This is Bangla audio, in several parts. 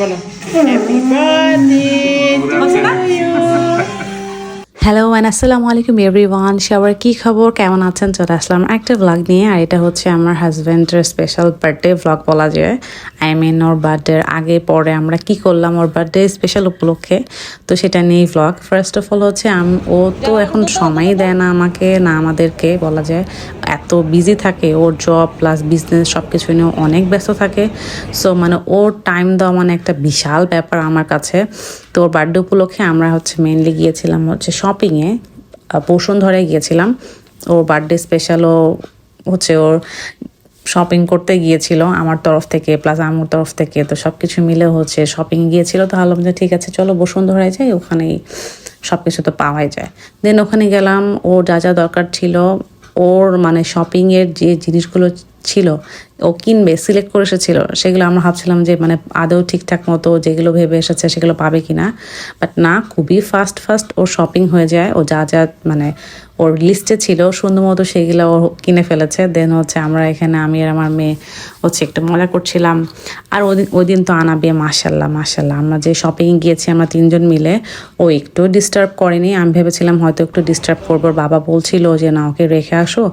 বলো happy birthday to you. Hello and আসসালামু আলাইকুম এভরিওয়ান, সবার কী খবর, কেমন আছেন? চলে আসলাম একটা ভ্লগ নিয়ে। আর এটা হচ্ছে আমার হাজব্যান্ডের স্পেশাল বার্থডে ভ্লগ বলা যায়। ওর বার্থডের আগে পরে আমরা কি করলাম ওর বার্থডে স্পেশাল উপলক্ষে, তো সেটা নিয়েই ভ্লগ। ফার্স্ট অফ অল হচ্ছে ও তো এখন সময়ই দেয় না আমাকে, না আমাদেরকে বলা যায়। এত বিজি থাকে, ওর জব প্লাস বিজনেস সব কিছু নিয়ে অনেক ব্যস্ত থাকে। সো মানে ওর টাইম দেওয়া মানে একটা বিশাল ব্যাপার আমার কাছে। তো ওর বার্থডে উপলক্ষে আমরা হচ্ছে মেনলি গিয়েছিলাম হচ্ছে শপিংয়ে, বসুন্ধরায় গিয়েছিলাম। ওর বার্থডে স্পেশালও হচ্ছে ওর শপিং করতে গিয়েছিল আমার তরফ থেকে প্লাস আমার তরফ থেকে, তো সব কিছু মিলে হচ্ছে শপিং গিয়েছিল। তো ভাবলাম যে ঠিক আছে চলো বসুন্ধরায় যাই, ওখানেই সব কিছু তো পাওয়াই যায়। দেন ওখানে গেলাম, ওর যা যা দরকার ছিল ওর মানে শপিংয়ের যে জিনিসগুলো ছিল ও কিনবে সিলেক্ট করে এসেছিল, সেগুলো আমরা ভাবছিলাম যে মানে আদৌ ঠিকঠাক মতো যেগুলো ভেবে এসেছে সেগুলো পাবে কি না, বাট না, খুবই ফাস্ট ওর শপিং হয়ে যায়। ও যা যা মানে ওর লিস্টে ছিল সুন্দর মতো সেগুলো ও কিনে ফেলেছে। দেন হচ্ছে আমরা এখানে আমি আর আমার মেয়ে হচ্ছে একটু মজা করছিলাম। আর ওই দিন তো আনাবে মাশাল্লাহ আমরা যে শপিংয়ে গিয়েছি আমরা তিনজন মিলে, ও একটু ডিস্টার্ব করেনি। আমি ভেবেছিলাম হয়তো একটু ডিস্টার্ব করবো, বাবা বলছিল যে না ওকে রেখে আসো,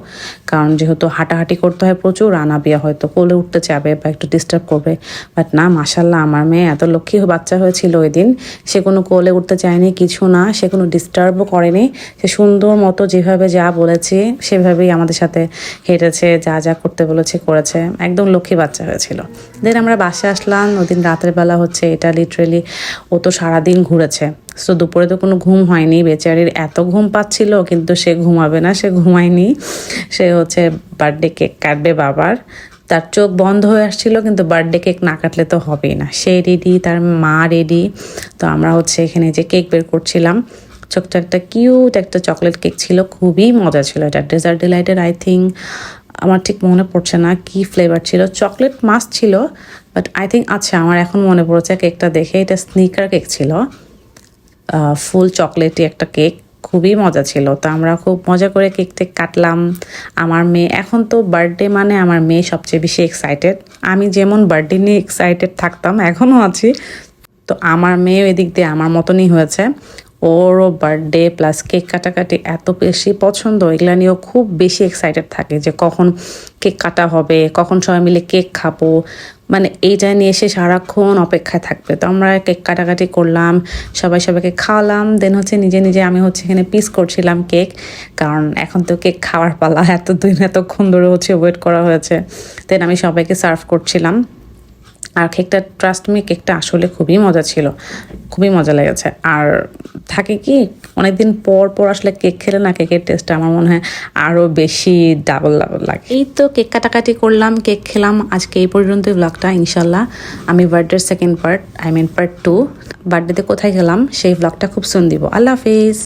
কারণ যেহেতু হাঁটাহাঁটি করতে হয় প্রচুর, আনাবিয়া হয়তো কোলে উঠতে চাবে বা একটু ডিস্টার্ব করবে। বাট না, মাশাল্লাহ আমার মেয়ে এত লক্ষ্মী বাচ্চা হয়েছিল ওই দিন। সে কোনো কোলে উঠতে চায়নি, কিছু না, সে কোনো ডিস্টার্বও করেনি। সে সুন্দর মতো যেভাবে যা বলেছে সেভাবেই আমাদের সাথে হেঁটেছে, যা যা করতে বলেছে করেছে, একদম লক্ষ্মী বাচ্চা হয়েছিল। দেন আমরা বাসে আসলাম। ওদিন রাতের বেলা হচ্ছে এটা লিটারেলি ও তো সারাদিন ঘুরেছে। সো দুপুরে তো কোনো ঘুম হয়নি, বেচারির এত ঘুম পাচ্ছিল, কিন্তু সে ঘুমাবে না, সে ঘুমায়নি। সে হচ্ছে বার্থডে কেক কাটবে বাবার, তার চোখ বন্ধ হয়ে আসছিল, কিন্তু বার্থডে কেক না কাটলে তো হবেই না। সে রেডি, তার মা রেডি। তো আমরা হচ্ছে এখানে যে কেক বের করছিলাম, ছোট্ট একটা কিউট একটা চকলেট কেক ছিল, খুবই মজা ছিল। এটা ডেজার্ট ডিলাইটের, আই থিঙ্ক, আমার ঠিক মনে পড়ছে না কি ফ্লেভার ছিল, চকলেট মাস্ক ছিল, বাট আই থিঙ্ক আচ্ছা আমার এখন মনে পড়েছে কেকটা দেখে, এটা স্নিকার কেক ছিল, ফুল চকলেটি একটা কেক, খুবই মজা ছিল। তো আমরা খুব মজা করে কেক কাটলাম। আমার মেয়ে, এখন তো বার্থডে মানে আমার মেয়ে সবচেয়ে বেশি এক্সাইটেড। আমি যেমন বার্থডে নিয়ে এক্সাইটেড থাকতাম, এখনও আছি। তো আমার মেয়েও এদিক দিয়ে আমার মতনই হয়েছে। ওরও বার্থডে প্লাস কেক কাটাকাটি এত বেশি পছন্দ, এগুলা নিয়েও খুব বেশি এক্সাইটেড থাকে যে কখন কেক কাটা হবে, কখন সবাই মিলে কেক খাবো, মানে এইটা নিয়ে এসে সারাক্ষণ অপেক্ষায় থাকবে। তো আমরা কেক কাটাকাটি করলাম, সবাইকে খাওয়ালাম। দেন হচ্ছে নিজে আমি হচ্ছে এখানে পিস করছিলাম কেক, কারণ এখন তো কেক খাওয়ার পালা, এতক্ষণ ধরে হচ্ছে ওয়েট করা হয়েছে। দেন আমি সবাইকে সার্ভ করছিলাম। আর কেকটা, ট্রাস্ট মি, কেকটা আসলে খুবই মজা ছিল, খুবই মজা লেগেছে। আর থাকে কি অনেকদিন পর আসলে কেক খেলে না, কেকের টেস্টটা আমার মনে হয় আরও বেশি ডাবল লাগে। এই তো কেক কাটাকাটি করলাম, কেক খেলাম। আজকে এই পর্যন্তই ব্লগটা। ইনশাল্লাহ আমি বার্থডের সেকেন্ড পার্ট, পার্ট 2 বার্থডেতে কোথায় গেলাম সেই ব্লগটা খুব সুন দিব। আল্লাহ হাফিজ।